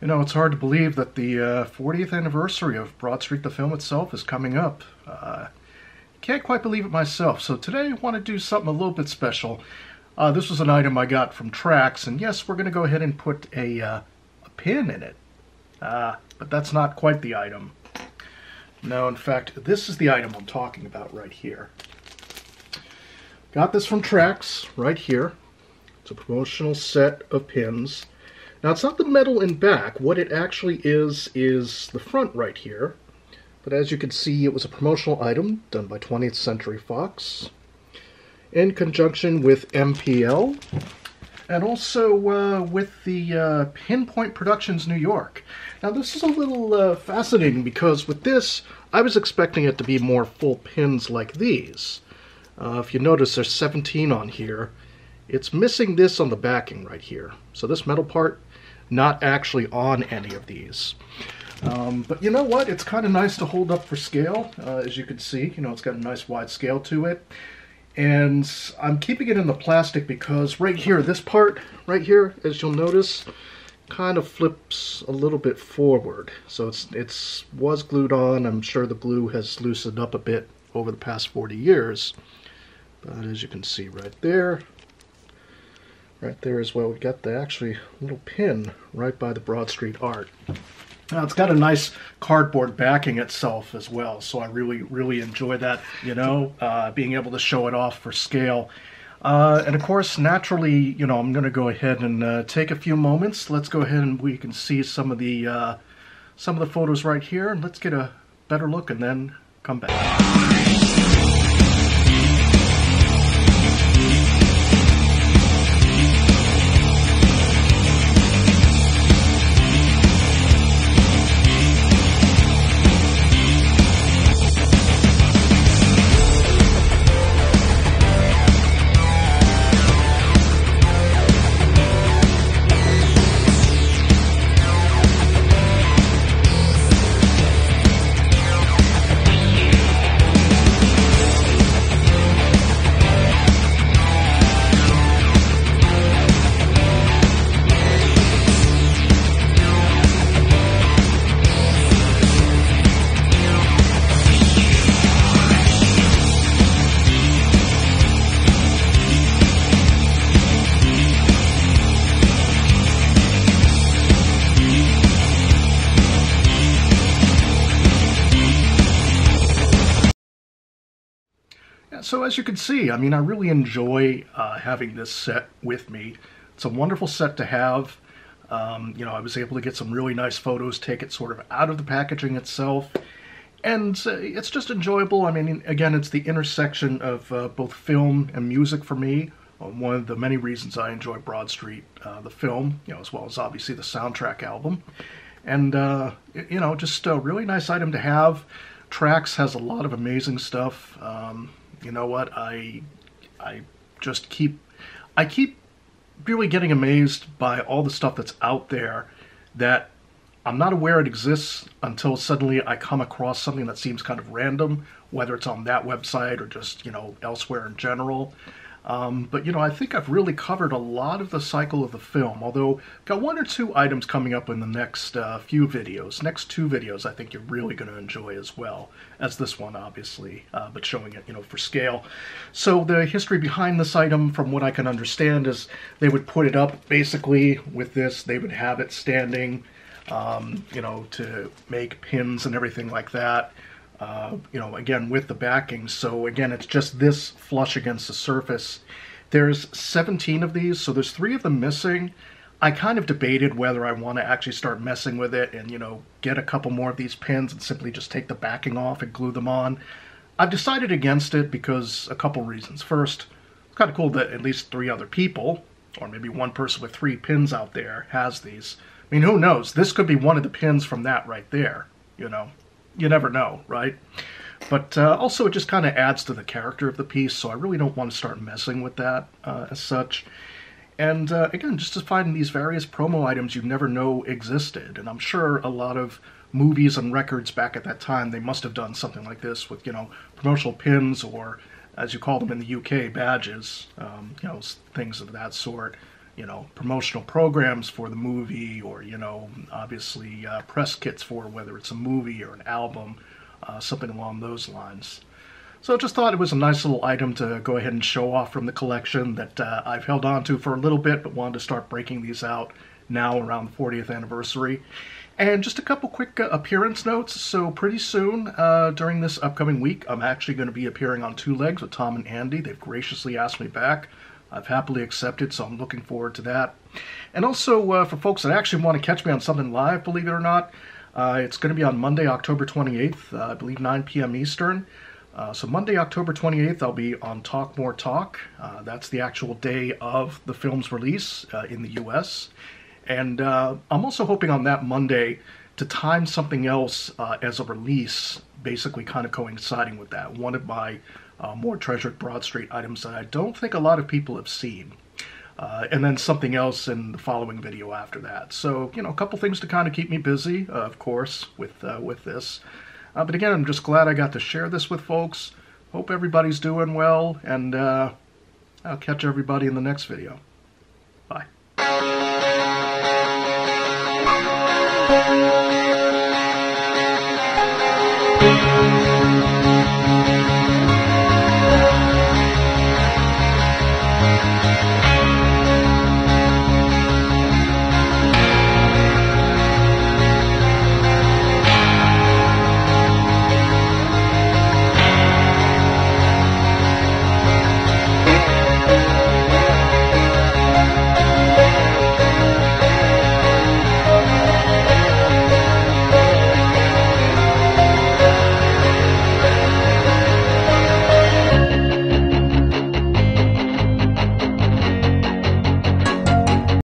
You know, it's hard to believe that the 40th anniversary of Broadstreet the film itself is coming up. Can't quite believe it myself, so today I want to do something a little bit special. This was an item I got from Trax, and yes, we're going to go ahead and put a pin in it. But that's not quite the item. No, in fact, this is the item I'm talking about right here. Got this from Trax, right here. It's a promotional set of pins. Now, it's not the metal in back. What it actually is the front right here. But as you can see, it was a promotional item done by 20th Century Fox in conjunction with MPL and also with the Pinpoint Productions New York. Now, this is a little fascinating because with this, I was expecting it to be more full pins like these. If you notice, there's 17 on here. It's missing this on the backing right here. So this metal part, not actually on any of these. But you know what? It's kind of nice to hold up for scale. As you can see, you know, it's got a nice wide scale to it. And I'm keeping it in the plastic because right here, this part right here, as you'll notice, kind of flips a little bit forward. So it's was glued on. I'm sure the glue has loosened up a bit over the past 40 years. But as you can see right there as well, we got the actually little pin right by the Broadstreet art. Now, it's got a nice cardboard backing itself as well, so I really enjoy that, you know, being able to show it off for scale. And of course, naturally, you know, I'm going to go ahead and take a few moments. Let's go ahead and we can see some of the photos right here, and let's get a better look and then come back. So as you can see, I mean, I really enjoy having this set with me. It's a wonderful set to have. You know, I was able to get some really nice photos, take it sort of out of the packaging itself. And it's just enjoyable. I mean, again, it's the intersection of both film and music for me. One of the many reasons I enjoy Broadstreet, the film, you know, as well as obviously the soundtrack album. And, you know, just a really nice item to have. Trax has a lot of amazing stuff. You know what, I keep really getting amazed by all the stuff that's out there that I'm not aware it exists until suddenly I come across something that seems kind of random, whether it's on that website or just, you know, elsewhere in general. But, you know, I think I've really covered a lot of the cycle of the film, although I've got one or two items coming up in the next few videos. Next two videos I think you're really going to enjoy as well as this one, obviously, but showing it, you know, for scale. So the history behind this item, from what I can understand, is they would put it up basically with this. They would have it standing, you know, to make pins and everything like that. You know, again, with the backing. So again, it's just this flush against the surface. There's 17 of these, so there's 3 of them missing. I kind of debated whether I want to actually start messing with it and, you know, get a couple more of these pins and simply just take the backing off and glue them on. I've decided against it because a couple reasons. First, it's kind of cool that at least 3 other people, or maybe one person with 3 pins out there, has these. I mean, who knows? This could be one of the pins from that right there, you know. You never know, right? But also it just kind of adds to the character of the piece, so I really don't want to start messing with that as such. And again, just to find these various promo items you never know existed. And I'm sure a lot of movies and records back at that time, they must have done something like this with, you know, promotional pins or, as you call them in the UK, badges, you know, things of that sort. promotional programs for the movie, or, obviously press kits for whether it's a movie or an album, something along those lines. So I just thought it was a nice little item to go ahead and show off from the collection that I've held on to for a little bit, but wanted to start breaking these out now around the 40th anniversary. And just a couple quick appearance notes. So pretty soon, during this upcoming week, I'm actually going to be appearing on Two Legs with Tom and Andy. They've graciously asked me back. I've happily accepted, so I'm looking forward to that. And also, for folks that actually want to catch me on something live, believe it or not, it's going to be on Monday, October 28th, I believe 9 p.m. Eastern. So Monday, October 28th, I'll be on Talk More Talk. That's the actual day of the film's release in the U.S. And I'm also hoping on that Monday to time something else as a release, basically kind of coinciding with that. One of my more treasured Broadstreet items that I don't think a lot of people have seen. And then something else in the following video after that. So, a couple things to kind of keep me busy, of course, with this. But again, I'm just glad I got to share this with folks. Hope everybody's doing well, and I'll catch everybody in the next video. Bye.